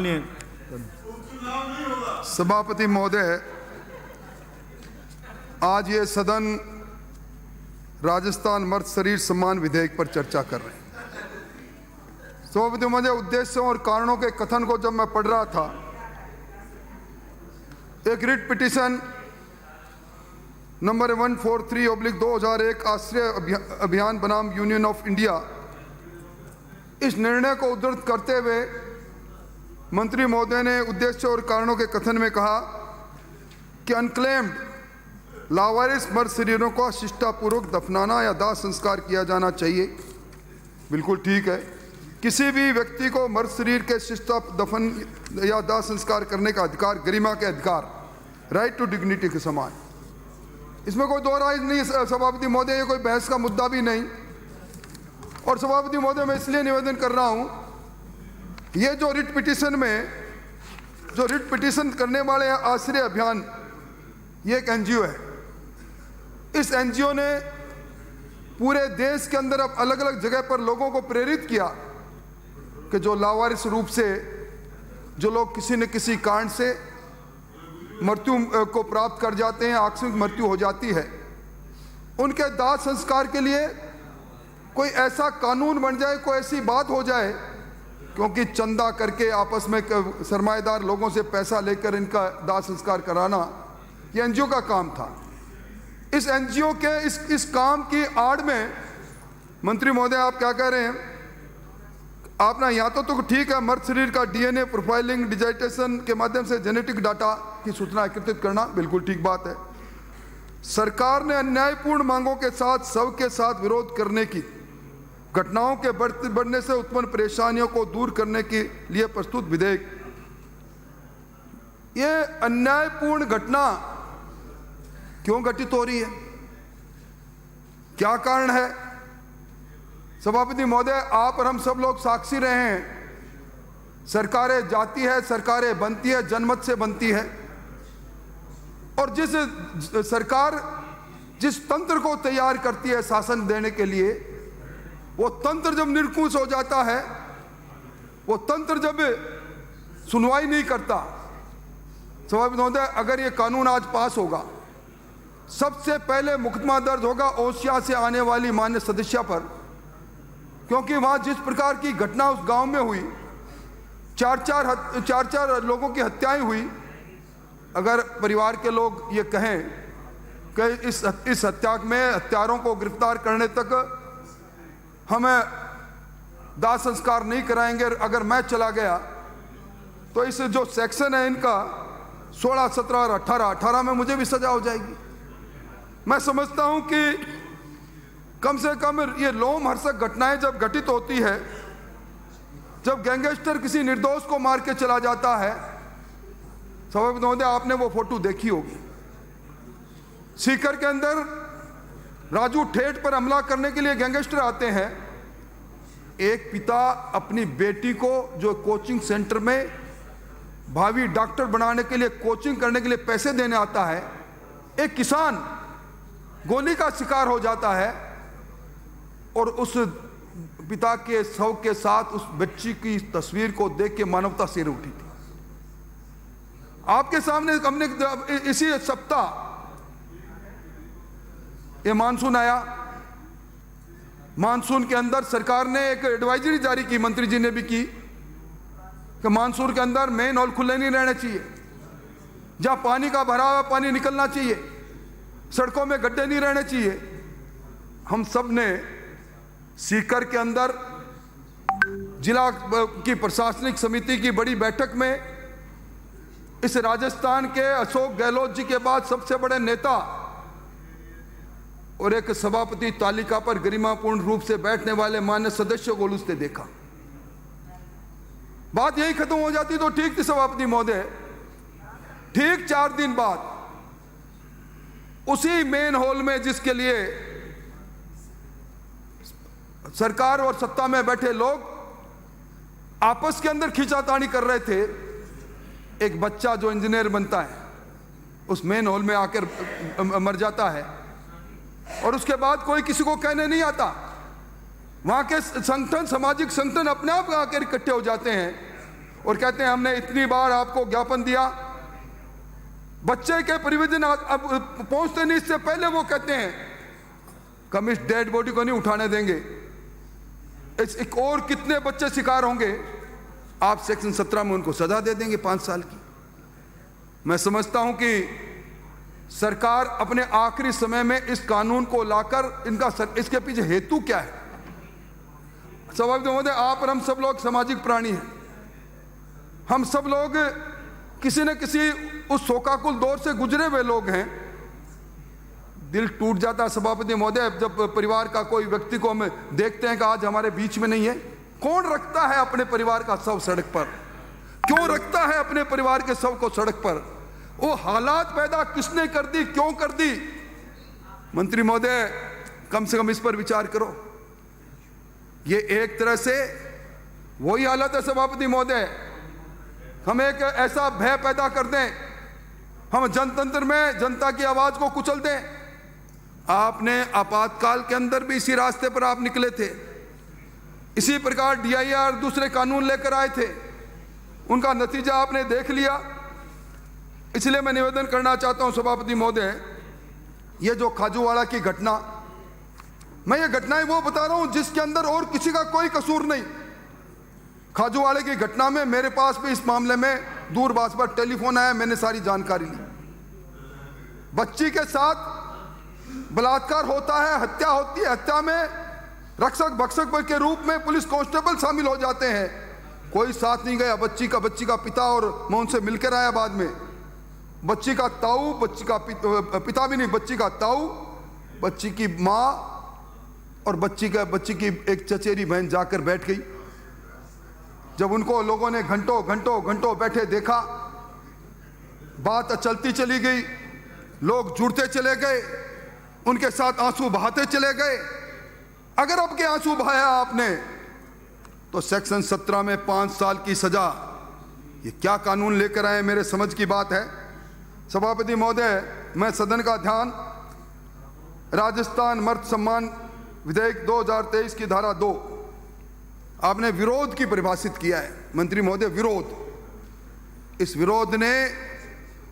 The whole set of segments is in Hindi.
माननीय सभापति महोदय, आज ये सदन राजस्थान मर्द शरीर सम्मान विधेयक पर चर्चा कर रहे हैं। सभापति महोदय, उद्देश्यों और कारणों के कथन को जब मैं पढ़ रहा था, एक रिट पिटीशन नंबर 143/2001 आश्रय अभियान बनाम यूनियन ऑफ इंडिया, इस निर्णय को उद्धृत करते हुए मंत्री महोदय ने उद्देश्य और कारणों के कथन में कहा कि अनक्लेम्ड लावारिस मर्द शरीरों को शिष्टापूर्वक दफनाना या दाह संस्कार किया जाना चाहिए। बिल्कुल ठीक है। किसी भी व्यक्ति को मर्द शरीर के शिष्टा दफन या दाह संस्कार करने का अधिकार, गरिमा के अधिकार, राइट टू डिग्निटी के समान। इसमें कोई दो राय नहीं सभापति महोदय, ये कोई बहस का मुद्दा भी नहीं। और सभापति महोदय, मैं इसलिए निवेदन कर रहा हूं, ये जो रिट पिटीशन करने वाले हैं आश्रय अभियान, ये एक एनजीओ है। इस एनजीओ ने पूरे देश के अंदर अब अलग अलग जगह पर लोगों को प्रेरित किया कि जो लावारिस रूप से जो लोग किसी न किसी कारण से मृत्यु को प्राप्त कर जाते हैं, आकस्मिक मृत्यु हो जाती है, उनके दाह संस्कार के लिए कोई ऐसा कानून बन जाए, कोई ऐसी बात हो जाए, क्योंकि चंदा करके आपस में सरमाएदार लोगों से पैसा लेकर इनका दाह संस्कार कराना ये एनजीओ का काम था। इस एनजीओ के इस काम की आड़ में मंत्री महोदय आप क्या कह रहे हैं? आप ना यहाँ तो ठीक है, मर्द शरीर का डीएनए प्रोफाइलिंग डिजिटाइजेशन के माध्यम से जेनेटिक डाटा की सूचना एकत्रित करना, बिल्कुल ठीक बात है। सरकार ने अन्यायपूर्ण मांगों के साथ सबके साथ विरोध करने की घटनाओं के बढ़ने से उत्पन्न परेशानियों को दूर करने के लिए प्रस्तुत विधेयक, ये अन्यायपूर्ण घटना क्यों घटित हो रही है, क्या कारण है? सभापति महोदय, आप और हम सब लोग साक्षी रहे हैं। सरकारें जाती है, सरकारें बनती है, जनमत से बनती है। और जिस सरकार जिस तंत्र को तैयार करती है शासन देने के लिए, वो तंत्र जब निरंकुश हो जाता है, वो तंत्र जब सुनवाई नहीं करता, सभापति महोदय, अगर ये कानून आज पास होगा, सबसे पहले मुकदमा दर्ज होगा ओसिया से आने वाली मान्य सदस्या पर, क्योंकि वहां जिस प्रकार की घटना उस गांव में हुई, चार लोगों की हत्याएं हुई। अगर परिवार के लोग ये कहें कि इस हत्या में हत्यारों को गिरफ्तार करने तक हमें दाह संस्कार नहीं कराएंगे, अगर मैं चला गया, तो इस जो सेक्शन है इनका 16, 17 और 18 में मुझे भी सजा हो जाएगी। मैं समझता हूं कि कम से कम ये लोमहर्षक घटनाएं जब घटित होती है, जब गैंगस्टर किसी निर्दोष को मार के चला जाता है, सभापति महोदय आपने वो फोटो देखी होगी, सीकर के अंदर राजू ठेठ पर हमला करने के लिए गैंगस्टर आते हैं। एक पिता अपनी बेटी को जो कोचिंग सेंटर में भावी डॉक्टर बनाने के लिए कोचिंग करने के लिए पैसे देने आता है, एक किसान गोली का शिकार हो जाता है और उस पिता के शव के साथ उस बच्ची की तस्वीर को देख के मानवता सिर उठी थी। आपके सामने हमने इसी सप्ताह ये मानसून आया, मानसून के अंदर सरकार ने एक एडवाइजरी जारी की, मंत्री जी ने भी की, कि मानसून के अंदर मेन हॉल खुले नहीं रहने चाहिए, जहां पानी का भरा हुआ पानी निकलना चाहिए, सड़कों में गड्ढे नहीं रहने चाहिए। हम सब ने सीकर के अंदर जिला की प्रशासनिक समिति की बड़ी बैठक में इस राजस्थान के अशोक गहलोत जी के बाद सबसे बड़े नेता और एक सभापति तालिका पर गरिमापूर्ण रूप से बैठने वाले मान्य सदस्यों को उसने देखा। बात यही खत्म हो जाती तो ठीक थी सभापति महोदय। ठीक 4 दिन बाद उसी मेन हॉल में, जिसके लिए सरकार और सत्ता में बैठे लोग आपस के अंदर खींचातानी कर रहे थे, एक बच्चा जो इंजीनियर बनता है उस मेन हॉल में आकर मर जाता है और उसके बाद कोई किसी को कहने नहीं आता। वहां के संगठन, सामाजिक संगठन अपने आप आकर इकट्ठे हो जाते हैं और कहते हैं हमने इतनी बार आपको ज्ञापन दिया। बच्चे के परिजन अब पहुंचते नहीं, इससे पहले वो कहते हैं कि हम इस डेड बॉडी को नहीं उठाने देंगे। एक और कितने बच्चे शिकार होंगे? आप सेक्शन 17 में उनको सजा दे देंगे 5 साल की। मैं समझता हूं कि सरकार अपने आखिरी समय में इस कानून को लाकर इसके पीछे हेतु क्या है? स्वाभाविक महोदय, आप और हम सब लोग सामाजिक प्राणी हैं। हम सब लोग किसी न किसी उस शोकाकुल दौर से गुजरे हुए लोग हैं। दिल टूट जाता है सभापति महोदय जब परिवार का कोई व्यक्ति को हम देखते हैं कि आज हमारे बीच में नहीं है। कौन रखता है अपने परिवार का शव सड़क पर? क्यों रखता है अपने परिवार के शव को सड़क पर? वो हालात पैदा किसने कर दी, क्यों कर दी? मंत्री महोदय, कम से कम इस पर विचार करो। ये एक तरह से वही हालत है सभापति महोदय, हम एक ऐसा भय पैदा कर दें, हम जनतंत्र में जनता की आवाज को कुचल दें। आपने आपातकाल के अंदर भी इसी रास्ते पर आप निकले थे, इसी प्रकार DIR दूसरे कानून लेकर आए थे, उनका नतीजा आपने देख लिया। इसलिए मैं निवेदन करना चाहता हूं सभापति महोदय, ये जो खाजूवाड़ा की घटना, मैं ये घटनाएं वो बता रहा हूं जिसके अंदर और किसी का कोई कसूर नहीं। खाजूवाड़े की घटना में मेरे पास भी इस मामले में दूरभाष पर टेलीफोन आया, मैंने सारी जानकारी ली। बच्ची के साथ बलात्कार होता है, हत्या होती है, हत्या में रक्षक भक्षक के रूप में पुलिस कांस्टेबल शामिल हो जाते हैं। कोई साथ नहीं गया बच्ची का पिता, और मैं उनसे मिलकर आया बाद में। बच्ची का ताऊ, बच्ची का पिता भी नहीं, बच्ची का ताऊ, बच्ची की माँ और बच्ची की एक चचेरी बहन जाकर बैठ गई। जब उनको लोगों ने घंटों बैठे देखा, बात चलती चली गई, लोग जुड़ते चले गए, उनके साथ आंसू बहाते चले गए। अगर अब के आंसू बहाया आपने तो सेक्शन 17 में 5 साल की सजा, ये क्या कानून लेकर आए, मेरे समझ की बात है। सभापति महोदय, मैं सदन का ध्यान राजस्थान मर्द सम्मान विधेयक 2023 की धारा 2, आपने विरोध की परिभाषित किया है मंत्री महोदय, विरोध। इस विरोध ने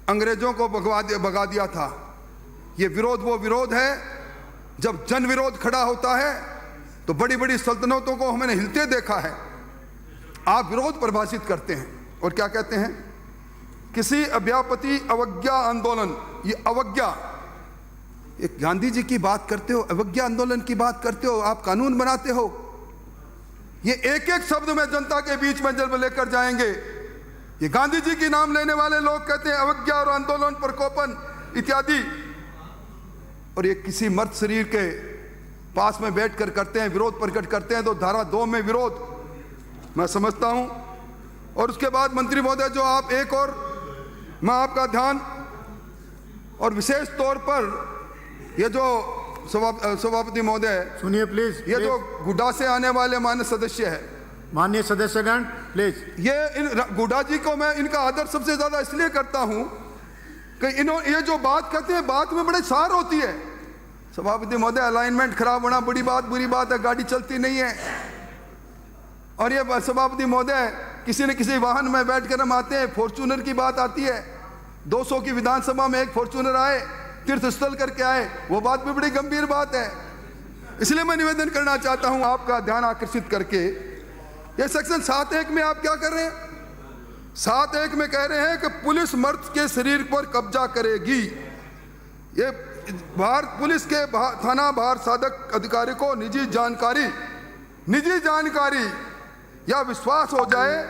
अंग्रेजों को भगा दिया था। ये विरोध वो विरोध है जब जन विरोध खड़ा होता है तो बड़ी बड़ी सल्तनतों को हमने हिलते देखा है। आप विरोध परिभाषित करते हैं और क्या कहते हैं? किसी अव्यापति अवज्ञा आंदोलन, ये अवज्ञा, एक गांधी जी की बात करते हो, अवज्ञा आंदोलन की बात करते हो, आप कानून बनाते हो। ये एक एक शब्द में जनता के बीच में जब लेकर जाएंगे, ये गांधी जी की नाम लेने वाले लोग कहते हैं अवज्ञा और आंदोलन, प्रकोपन इत्यादि, और ये किसी मर्द शरीर के पास में बैठकर करते हैं, विरोध प्रकट करते हैं। तो धारा 2 में विरोध मैं समझता हूं। और उसके बाद मंत्री महोदय, जो आप एक और मैं आपका ध्यान और विशेष तौर पर ये जो सभापति महोदय सुनिए प्लीज, ये जो गुड्डा से आने वाले मान्य सदस्य है, माननीय सदस्यगण प्लीज, ये गुड्डा जी को मैं इनका आदर सबसे ज्यादा इसलिए करता हूं कि ये जो बात कहते हैं, बात में बड़े सार होती है। सभापति महोदय, अलाइनमेंट खराब होना बड़ी बात, बुरी बात है, गाड़ी चलती नहीं है। और ये सभापति महोदय, किसी न किसी वाहन में बैठकर हम आते हैं, फॉर्च्यूनर की बात आती है, 200 की विधानसभा में एक फॉर्च्यूनर आए, तीर्थ स्थल करके आए, वो बात भी बड़ी गंभीर बात है। इसलिए मैं निवेदन करना चाहता हूं आपका ध्यान आकर्षित करके, ये सेक्शन 7(1) में आप क्या कर रहे हैं? 7(1) में कह रहे हैं कि पुलिस मर्द के शरीर पर कब्जा करेगी। ये पुलिस के थाना भार साधक अधिकारी को निजी जानकारी या विश्वास हो जाए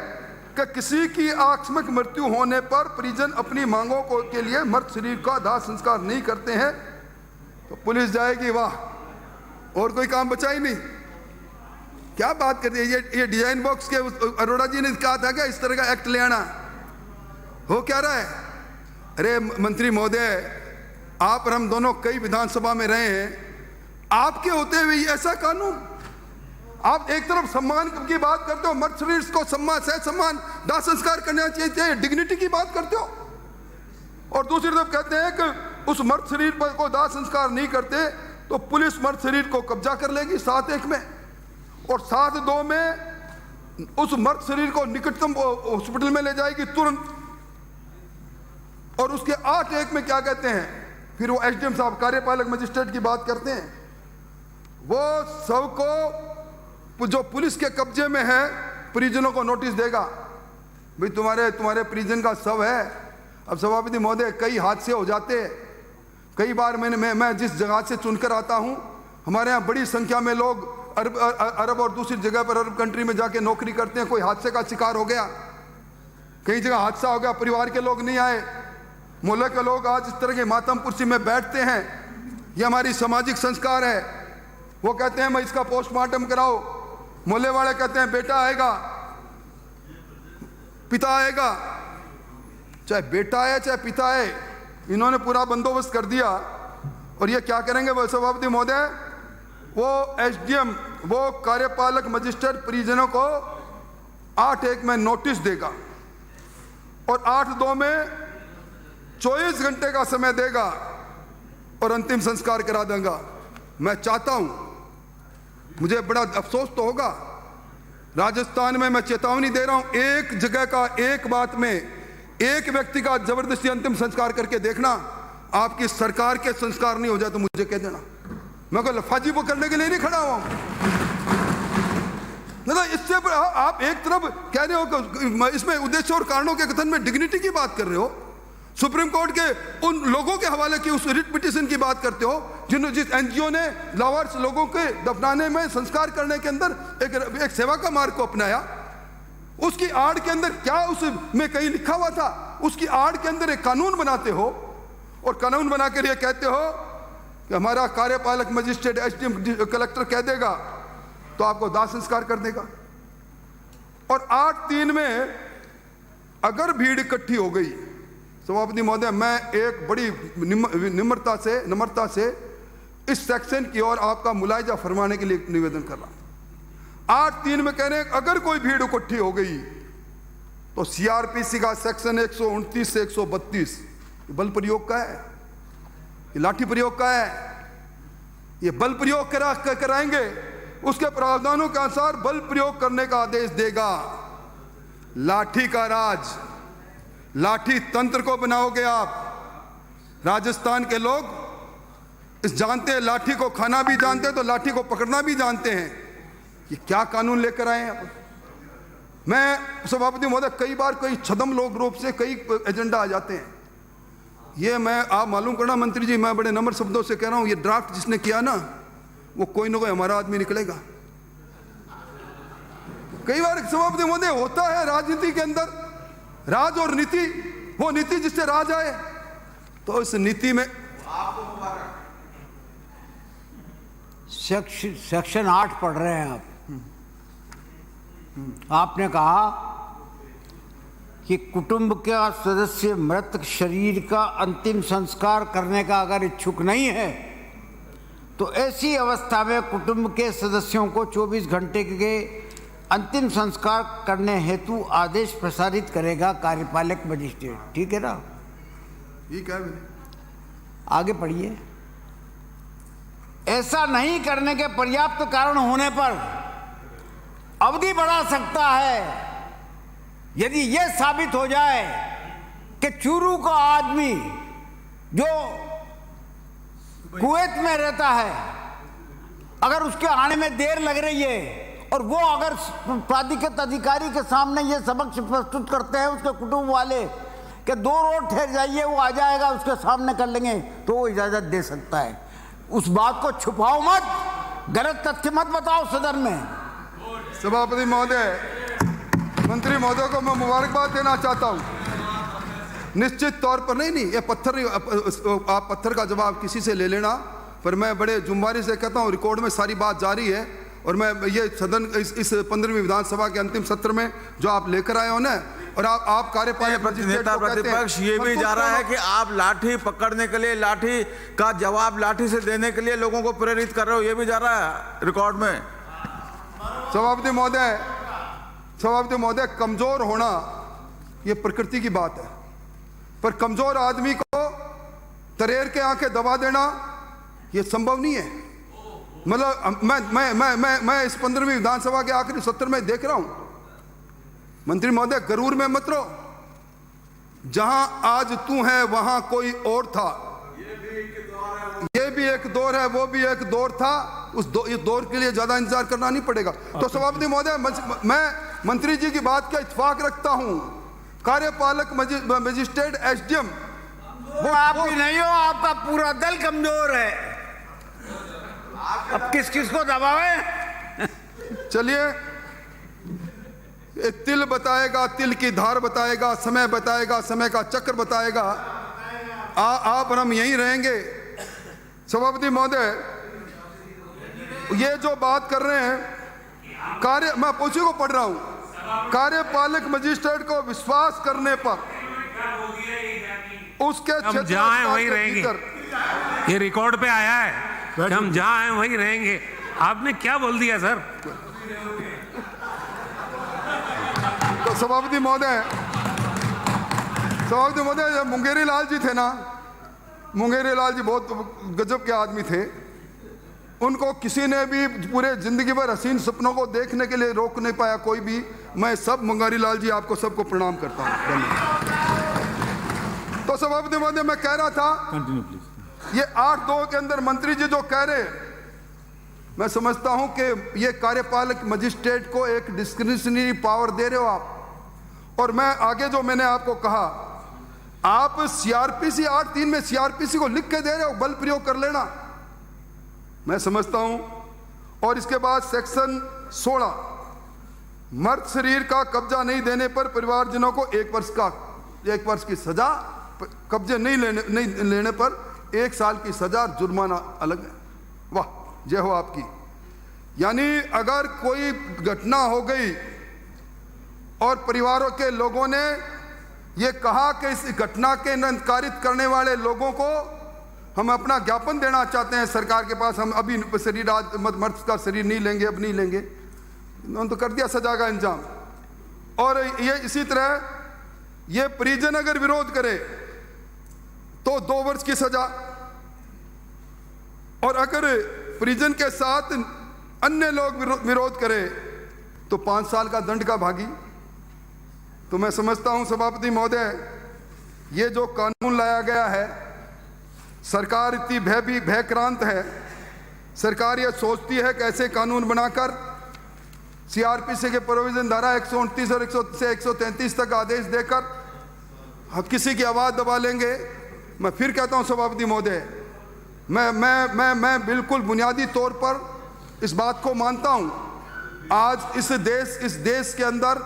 कि किसी की आकस्मिक मृत्यु होने पर परिजन अपनी मांगों के लिए मृत शरीर का दाह संस्कार नहीं करते हैं तो पुलिस जाएगी, वाह, और कोई काम बचा ही नहीं। क्या बात करती है? ये डिजाइन बॉक्स के अरोड़ा जी ने कहा था क्या इस तरह का एक्ट ले आना? हो क्या रहा है? अरे मंत्री महोदय, आप और हम दोनों कई विधानसभा में रहे हैं, आपके होते हुए ऐसा कानून? आप एक तरफ सम्मान की बात करते हो, मर्द शरीर को सम्मान, सह सम्मान, दाह संस्कार करना चाहिए, डिग्निटी की बात करते हो, और दूसरी तरफ कहते हैं कि उस मर्द शरीर पर को दाह संस्कार नहीं करते तो पुलिस मर्द शरीर को कब्जा कर लेगी 7(1) में। और 7(2) में उस मर्द शरीर को निकटतम हॉस्पिटल में ले जाएगी तुरंत। और उसके 8(1) में क्या कहते हैं, फिर वो एसडीएम साहब कार्यपालक मजिस्ट्रेट की बात करते हैं, वो शव को जो पुलिस के कब्जे में है परिजनों को नोटिस देगा, भाई तुम्हारे परिजन का शव है। अब सभापति महोदय कई हादसे हो जाते हैं, कई बार मैं जिस जगह से चुनकर आता हूं, हमारे यहाँ बड़ी संख्या में लोग अरब और दूसरी जगह पर अरब कंट्री में जाके नौकरी करते हैं। कोई हादसे का शिकार हो गया, कई जगह हादसा हो गया, परिवार के लोग नहीं आए, मोहल्ले के लोग आज इस तरह के मातम कुर्सी में बैठते हैं। ये हमारी सामाजिक संस्कार है। वो कहते हैं मैं इसका पोस्टमार्टम कराओ, मोहल्ले वाले कहते हैं बेटा आएगा, पिता आएगा, चाहे बेटा है चाहे पिता है, इन्होंने पूरा बंदोबस्त कर दिया। और ये क्या करेंगे वो सभापति महोदय, वो एसडीएम, वो कार्यपालक मजिस्ट्रेट परिजनों को 8(1) में नोटिस देगा और 8(2) में 24 घंटे का समय देगा और अंतिम संस्कार करा देगा। मैं चाहता हूं, मुझे बड़ा अफसोस तो होगा, राजस्थान में मैं चेतावनी दे रहा हूं, एक जगह का एक बात में एक व्यक्ति का जबरदस्ती अंतिम संस्कार करके देखना, आपकी सरकार के संस्कार नहीं हो जाए तो मुझे कह देना। मैं कोई लफाजी वो करने के लिए नहीं खड़ा हुआ। मतलब इससे आप एक तरफ कह रहे हो कि इसमें उद्देश्य और कारणों के कथन में डिग्निटी की बात कर रहे हो, सुप्रीम कोर्ट के उन लोगों के हवाले की उस रिट पिटीशन की बात करते हो जिस एनजीओ ने लावार्स लोगों के दफनाने में संस्कार करने के अंदर एक सेवा का मार्ग को अपनाया। उसकी आड़ के अंदर क्या उसमें कहीं लिखा हुआ था? उसकी आड़ के अंदर एक कानून बनाते हो और कानून बनाकर ये कहते हो कि हमारा कार्यपालक मजिस्ट्रेट एसडीएम कलेक्टर कह देगा तो आपको दाह संस्कार कर देगा। और 8(3) में अगर भीड़ इकट्ठी हो गई, सभापति महोदय मैं एक बड़ी नम्रता से इस सेक्शन की ओर आपका मुलायजा फरमाने के लिए निवेदन कर रहा हूं। 8(3) में कह रहे हैं अगर कोई भीड़ इकट्ठी हो गई तो सीआरपीसी का सेक्शन 129 से 132 बल प्रयोग का है, ये लाठी प्रयोग का है, ये बल प्रयोग कराएंगे, उसके प्रावधानों के अनुसार बल प्रयोग करने का आदेश देगा। लाठी का राज, लाठी तंत्र को बनाओगे आप। राजस्थान के लोग इस जानते हैं, लाठी को खाना भी जानते हैं तो लाठी को पकड़ना भी जानते हैं। ये क्या कानून लेकर आए हैं? मैं सभापति महोदय कई बार कई छदम लोग रूप से कई एजेंडा आ जाते हैं। ये मैं आप मालूम करना मंत्री जी, मैं बड़े नम्र शब्दों से कह रहा हूं, ये ड्राफ्ट जिसने किया ना वो कोई ना कोई हमारा आदमी निकलेगा। कई बार सभापति महोदय होता है राजनीति के अंदर राज और नीति, वो नीति जिससे राज आए, तो इस नीति में सेक्शन 8 पढ़ रहे हैं आप। आपने कहा कि कुटुंब का सदस्य मृत शरीर का अंतिम संस्कार करने का अगर इच्छुक नहीं है तो ऐसी अवस्था में कुटुंब के सदस्यों को 24 घंटे के अंतिम संस्कार करने हेतु आदेश प्रसारित करेगा कार्यपालक मजिस्ट्रेट। ठीक है ना? ठीक है, आगे पढ़िए। ऐसा नहीं करने के पर्याप्त कारण होने पर अवधि बढ़ा सकता है यदि यह साबित हो जाए कि चूरू का आदमी जो कुवैत में रहता है, अगर उसके आने में देर लग रही है और वो अगर प्राधिकृत अधिकारी के सामने ये सबक प्रस्तुत करते हैं उसके कुटुंब वाले कि 2 रोज ठहर जाइए, वो आ जाएगा, उसके सामने कर लेंगे, तो वो इजाजत दे सकता है। उस बात को छुपाओ मत, गलत तथ्य मत बताओ सदन में। सभापति महोदय, मंत्री महोदय को मैं मुबारकबाद देना चाहता हूं। निश्चित तौर पर नहीं, ये पत्थर, आप पत्थर का जवाब किसी से ले लेना, पर मैं बड़े जुम्बारी से कहता हूं रिकॉर्ड में सारी बात जारी है। और मैं ये सदन इस 15वीं विधानसभा के अंतिम सत्र में जो आप लेकर आए हो ना, और आप कार्यपालक नेता प्रतिपक्ष ये भी जा रहा है कि आप लाठी पकड़ने के लिए, लाठी का जवाब लाठी से देने के लिए लोगों को प्रेरित कर रहे हो, ये भी जा रहा है रिकॉर्ड में। सभापति महोदय, कमजोर होना ये प्रकृति की बात है, पर कमजोर आदमी को तरेर के आंखें दबा देना ये संभव नहीं है। मतलब मैं इस 15वीं विधानसभा के आखिरी सत्र में देख रहा हूं मंत्री महोदय, गरूर में मत रहो। जहां आज तू है वहां कोई और था। ये भी एक दौर है, वो भी एक दौर था। इस दौर के लिए ज्यादा इंतजार करना नहीं पड़ेगा। तो सभापति महोदय, मैं मंत्री जी की बात का इत्तेफाक रखता हूं। कार्यपालक मजिस्ट्रेट एसडीएम वो आप ही नहीं हो, आपका पूरा दल कमजोर है। अब किस किस को दबावे? चलिए, तिल बताएगा, तिल की धार बताएगा, समय बताएगा, समय का चक्र बताएगा। आप और हम यहीं रहेंगे। सभापति महोदय, ये जो बात कर रहे हैं, मैं उसी को पढ़ रहा हूं। कार्यपालक मजिस्ट्रेट को विश्वास करने पर उसके हम जहाँ हैं वहीं रहेंगे। ये रिकॉर्ड पे आया है, हम जहाँ हैं वहीं रहेंगे। आपने क्या बोल दिया सर? तो सभापति महोदय, जब मुंगेरी लाल जी थे ना, मुंगेरी लाल जी बहुत गजब के आदमी थे। उनको किसी ने भी पूरे जिंदगी भर हसीन सपनों को देखने के लिए रोक नहीं पाया, कोई भी। मैं सब मुंगेरी लाल जी आपको सबको प्रणाम करता हूं। धन्यवाद। तो सभापति महोदय, मैं कह रहा था, ये 8-2 के अंदर मंत्री जी जो कह रहे, मैं समझता हूं कि ये कार्यपालक मजिस्ट्रेट को एक डिस्क्रिशनरी पावर दे रहे हो आप। और मैं आगे जो मैंने आपको कहा, आप सीआरपीसी 8(3) में सीआरपीसी को लिख के दे रहे हो, बल प्रयोग कर लेना, मैं समझता हूं। और इसके बाद सेक्शन 16, मर्द शरीर का कब्जा नहीं देने पर परिवारजनों को 1 वर्ष की सजा, कब्जे नहीं लेने पर 1 साल की सजा, जुर्माना अलग है। वाह, जय हो आपकी। यानी अगर कोई घटना हो गई और परिवारों के लोगों ने ये कहा कि इस घटना के निंदित करने वाले लोगों को हम अपना ज्ञापन देना चाहते हैं सरकार के पास, हम अभी शरीर, मर्द का शरीर नहीं लेंगे, अब नहीं लेंगे, उन्होंने तो कर दिया सजा का इंतजाम। और ये इसी तरह ये परिजन अगर विरोध करे तो 2 वर्ष की सजा, और अगर परिजन के साथ अन्य लोग विरोध करें तो 5 साल का दंड का भागी। तो मैं समझता हूं सभापति महोदय, ये जो कानून लाया गया है, सरकार इतनी भयक्रांत है। सरकार ये सोचती है कैसे कानून बनाकर सीआरपीसी के प्रोविजन धारा 129 और 133 तक आदेश देकर किसी की आवाज दबा लेंगे। मैं फिर कहता हूं सभापति महोदय, मैं बिल्कुल बुनियादी तौर पर इस बात को मानता हूं। आज इस देश के अंदर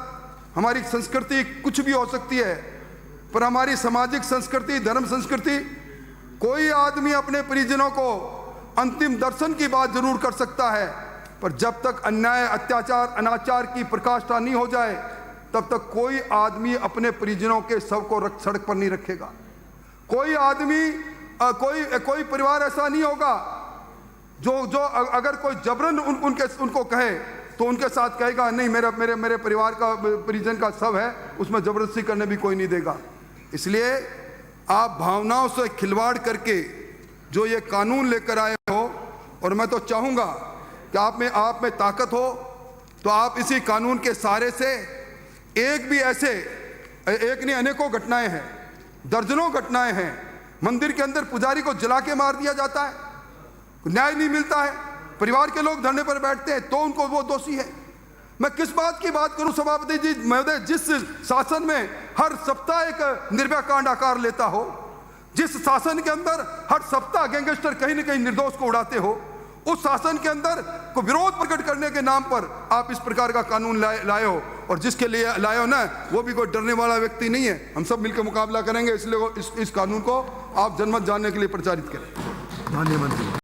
हमारी संस्कृति कुछ भी हो सकती है, पर हमारी सामाजिक संस्कृति, धर्म संस्कृति, कोई आदमी अपने परिजनों को अंतिम दर्शन की बात जरूर कर सकता है, पर जब तक अन्याय, अत्याचार, अनाचार की प्रकाष्ठा नहीं हो जाए, तब तक कोई आदमी अपने परिजनों के शव को सड़क पर नहीं रखेगा। कोई आदमी, कोई परिवार ऐसा नहीं होगा जो अगर कोई जबरन उनको कहे तो उनके साथ कहेगा नहीं, मेरे परिवार का, परिजन का शव है, उसमें जबरदस्ती करने भी कोई नहीं देगा। इसलिए आप भावनाओं से खिलवाड़ करके जो ये कानून लेकर आए हो, और मैं तो चाहूंगा कि आप में ताकत हो तो आप इसी कानून के सहारे से एक भी ऐसे, एक नहीं अनेकों घटनाएं हैं, दर्जनों घटनाएं हैं। मंदिर के अंदर पुजारी को जला के मार दिया जाता है, न्याय नहीं मिलता है, परिवार के लोग धरने पर बैठते हैं तो उनको वो दोषी है। मैं किस बात की बात करूं सभापति जी महोदय, जिस शासन में हर सप्ताह एक निर्भया कांड आकार लेता हो, जिस शासन के अंदर हर सप्ताह गैंगस्टर कहीं न कहीं निर्दोष को उड़ाते हो, उस शासन के अंदर को विरोध प्रकट करने के नाम पर आप इस प्रकार का कानून लाए हो, और जिसके लिए लाए हो ना, वो भी कोई डरने वाला व्यक्ति नहीं है। हम सब मिलकर मुकाबला करेंगे, इसलिए इस कानून को आप जनमत जानने के लिए प्रचारित करें। माननीय मंत्री।